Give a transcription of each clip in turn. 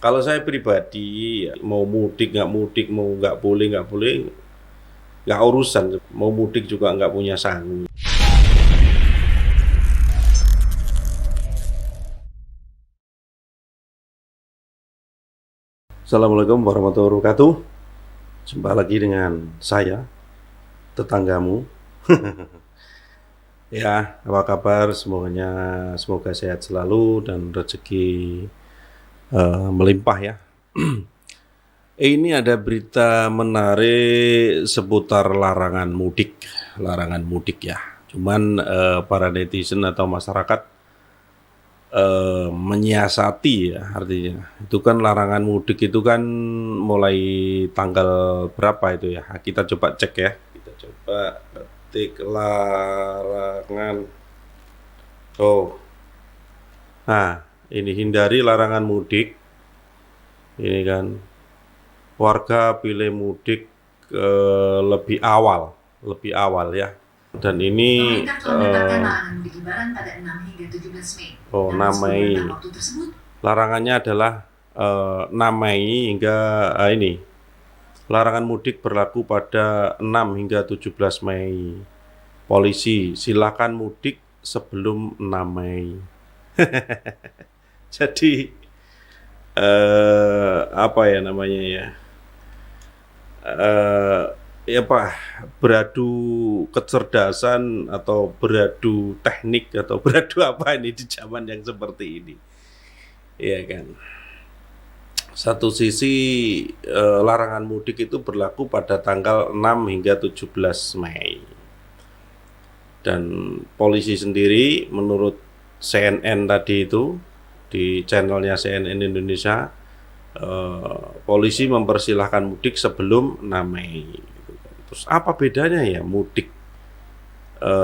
Kalau saya pribadi, mau mudik mau nggak boleh, nggak urusan. Mau mudik juga nggak punya sangu. Assalamualaikum warahmatullahi wabarakatuh. Jumpa lagi dengan saya, tetanggamu. Ya, apa kabar? Semoga sehat selalu dan rezeki melimpah ya. Ini ada berita menarik seputar larangan mudik ya. Cuman para netizen atau masyarakat menyiasati ya, artinya itu kan larangan mudik itu kan mulai tanggal berapa itu ya. Kita coba cek ya. Kita coba ketik larangan. Nah, ini hindari larangan mudik. Ini kan warga pilih mudik lebih awal ya. Dan ini Enam Mei. Larangannya adalah 6 Mei hingga ini. Larangan mudik berlaku pada 6 hingga 17 Mei. Polisi, silakan mudik sebelum 6 Mei. Jadi apa ya namanya ya? Beradu kecerdasan atau beradu teknik atau beradu apa ini di zaman yang seperti ini, ya kan? Satu sisi larangan mudik itu berlaku pada tanggal 6 hingga 17 Mei. Dan polisi sendiri menurut CNN tadi itu di channelnya CNN Indonesia, polisi mempersilahkan mudik sebelum 6 Mei. Terus apa bedanya ya mudik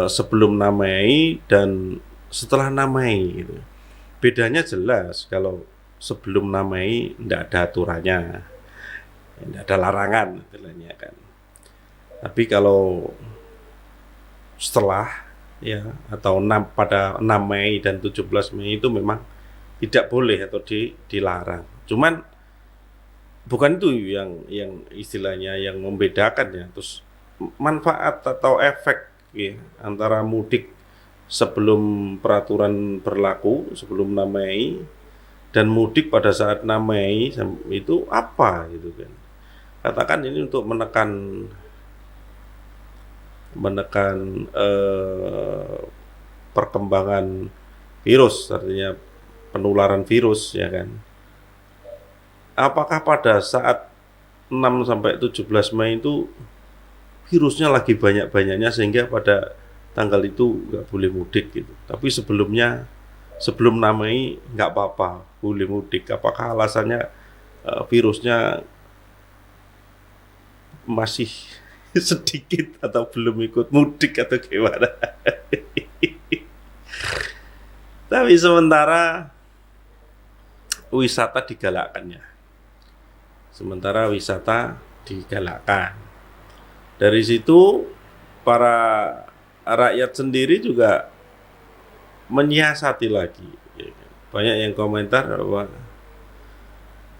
sebelum 6 Mei dan setelah 6 Mei gitu. Bedanya jelas, kalau sebelum 6 Mei tidak ada aturannya, tidak ada larangan istilahnya kan. Tapi kalau setelah ya atau pada 6 Mei dan 17 Mei itu memang tidak boleh atau dilarang. Cuman bukan itu yang istilahnya yang membedakan ya. Terus manfaat atau efek ya, antara mudik sebelum peraturan berlaku sebelum 6 Mei dan mudik pada saat 6 Mei itu apa gitu kan. Katakan ini untuk menekan perkembangan virus, artinya penularan virus ya kan. Apakah pada saat 6 sampai 17 Mei itu virusnya lagi banyak-banyaknya sehingga pada tanggal itu nggak boleh mudik gitu. Tapi sebelum 6 Mei nggak apa-apa, boleh mudik. Apakah alasannya virusnya masih sedikit atau belum ikut mudik atau gimana? Tapi sementara wisata digalakkan. Dari situ para rakyat sendiri juga menyiasati lagi. Banyak yang komentar bahwa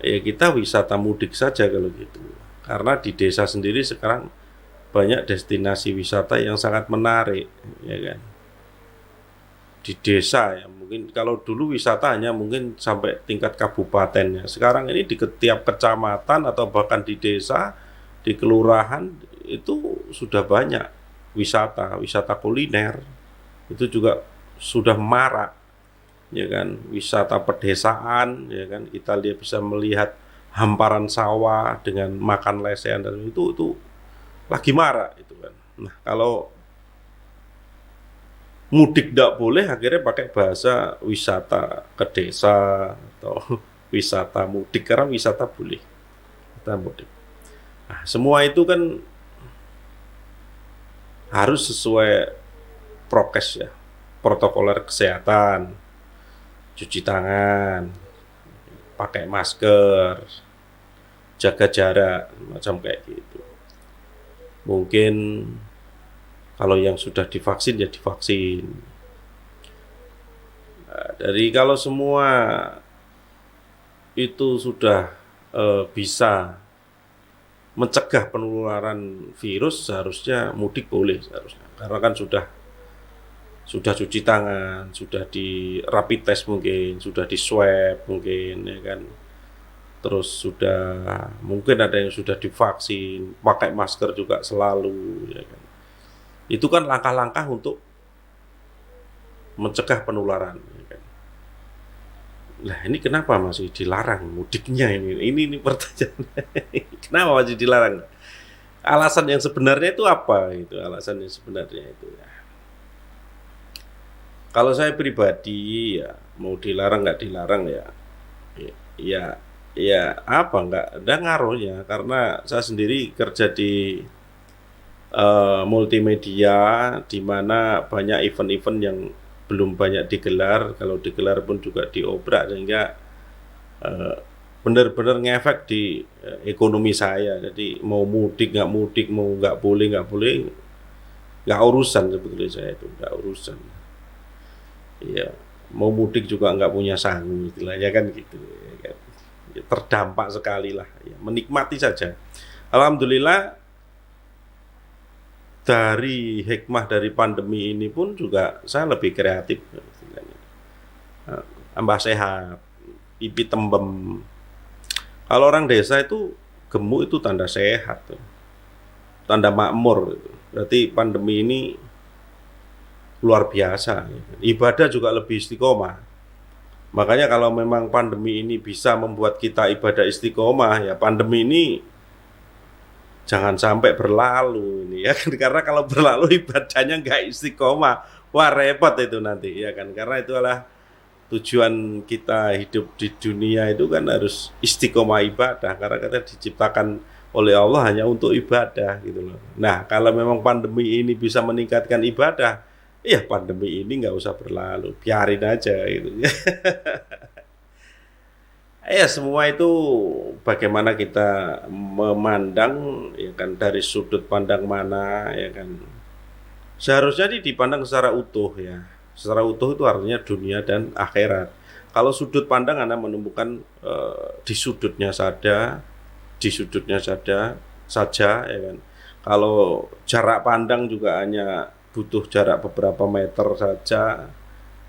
ya kita wisata mudik saja kalau gitu. Karena di desa sendiri sekarang banyak destinasi wisata yang sangat menarik, ya kan. Di desa ya, mungkin kalau dulu wisata hanya mungkin sampai tingkat kabupaten ya. Sekarang ini di setiap kecamatan atau bahkan di desa, di kelurahan itu sudah banyak wisata kuliner. Itu juga sudah marak, ya kan. Wisata pedesaan, ya kan. Kita bisa melihat hamparan sawah dengan makan lesehan dan itu lagi marak itu kan. Nah, kalau mudik tidak boleh, akhirnya pakai bahasa wisata ke desa atau wisata mudik, karena wisata boleh, kita mudik. Nah, semua itu kan harus sesuai prokes ya, protokoler kesehatan, cuci tangan, pakai masker, jaga jarak, macam kayak gitu. Mungkin kalau yang sudah divaksin ya divaksin. Nah, dari kalau semua itu sudah bisa mencegah penularan virus, seharusnya mudik boleh seharusnya. Karena kan sudah cuci tangan, sudah di rapid test mungkin, sudah di swab mungkin, ya kan. Terus sudah mungkin ada yang sudah divaksin, pakai masker juga selalu, ya kan. Itu kan langkah-langkah untuk mencegah penularan, ya kan. Nah ini kenapa masih dilarang mudiknya ini? Ini pertanyaan. Kenapa masih dilarang? Alasan yang sebenarnya itu apa? Itu alasan yang sebenarnya itu ya. Kalau saya pribadi ya mau dilarang nggak dilarang ya, ya, ya apa nggak ada ngaruhnya karena saya sendiri kerja di multimedia di mana banyak event-event yang belum banyak digelar, kalau digelar pun juga diobrak sehingga benar-benar ngefek di ekonomi saya. Jadi mau mudik nggak mudik, mau nggak boleh nggak urusan sebetulnya saya itu nggak urusan. Iya, mau mudik juga nggak punya sangu istilahnya kan gitu. Ya kan. Ya, terdampak sekali lah. Ya, menikmati saja. Alhamdulillah dari hikmah dari pandemi ini pun juga saya lebih kreatif. Tambah sehat, pipi tembem. Kalau orang desa itu gemuk itu tanda sehat, tanda makmur. Berarti pandemi ini luar biasa. Ibadah juga lebih istiqomah. Makanya kalau memang pandemi ini bisa membuat kita ibadah istiqomah, ya pandemi ini jangan sampai berlalu ini ya kan, karena kalau berlalu ibadahnya nggak istiqomah, wah repot itu nanti ya kan, karena itu adalah tujuan kita hidup di dunia itu kan harus istiqomah ibadah, karena kita diciptakan oleh Allah hanya untuk ibadah gitu loh. Nah kalau memang pandemi ini bisa meningkatkan ibadah, ya pandemi ini nggak usah berlalu, biarin aja gitu. Ya semua itu bagaimana kita memandang ya kan, dari sudut pandang mana ya kan. Seharusnya dipandang secara utuh ya. Secara utuh itu artinya dunia dan akhirat. Kalau sudut pandang Anda menemukan di sudutnya saja ya kan. Kalau jarak pandang juga hanya butuh jarak beberapa meter saja,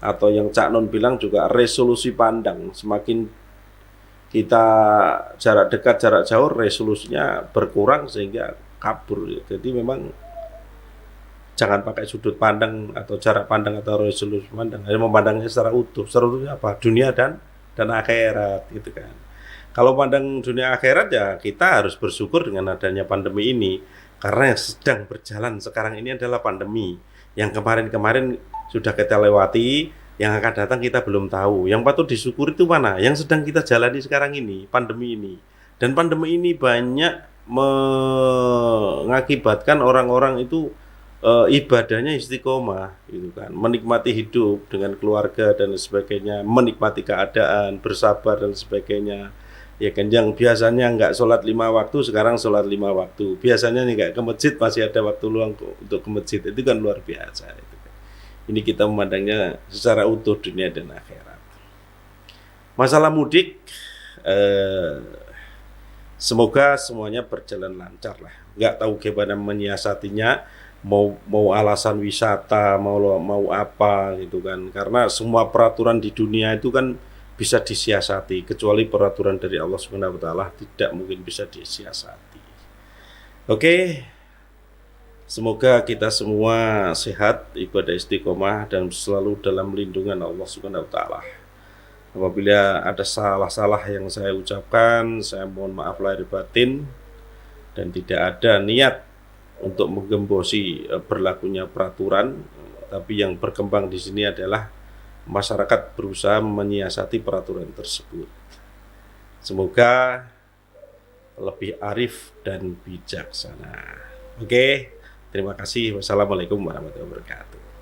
atau yang Cak Non bilang juga resolusi pandang, semakin kita jarak dekat jarak jauh resolusinya berkurang sehingga kabur. Jadi memang jangan pakai sudut pandang atau jarak pandang atau resolusi pandang, hanya memandangnya secara utuh. Secara utuhnya apa? Dunia dan akhirat gitu kan. Kalau pandang dunia akhirat ya kita harus bersyukur dengan adanya pandemi ini, karena yang sedang berjalan sekarang ini adalah pandemi. Yang kemarin-kemarin sudah kita lewati, yang akan datang kita belum tahu. Yang patut disyukuri itu mana? Yang sedang kita jalani sekarang ini, pandemi ini. Dan pandemi ini banyak mengakibatkan orang-orang itu ibadahnya istiqomah gitu kan, menikmati hidup dengan keluarga dan sebagainya, menikmati keadaan, bersabar dan sebagainya. Ya kan, yang biasanya nggak sholat 5 waktu sekarang sholat 5 waktu. Biasanya nggak ke masjid masih ada waktu luang untuk ke masjid. Itu kan luar biasa itu. Ini kita memandangnya secara utuh dunia dan akhirat. Masalah mudik, semoga semuanya berjalan lancar lah. Nggak tahu gimana menyiasatinya, mau alasan wisata, mau apa gitu kan. Karena semua peraturan di dunia itu kan bisa disiasati, kecuali peraturan dari Allah Subhanahu wa taala tidak mungkin bisa disiasati. Oke. Semoga kita semua sehat, ibadah istiqomah, dan selalu dalam lindungan Allah Subhanahu wa taala. Apabila ada salah-salah yang saya ucapkan, saya mohon maaf lahir batin, dan tidak ada niat untuk menggembosi berlakunya peraturan, tapi yang berkembang di sini adalah masyarakat berusaha menyiasati peraturan tersebut. Semoga lebih arif dan bijaksana. Oke. Terima kasih. Wassalamualaikum warahmatullahi wabarakatuh.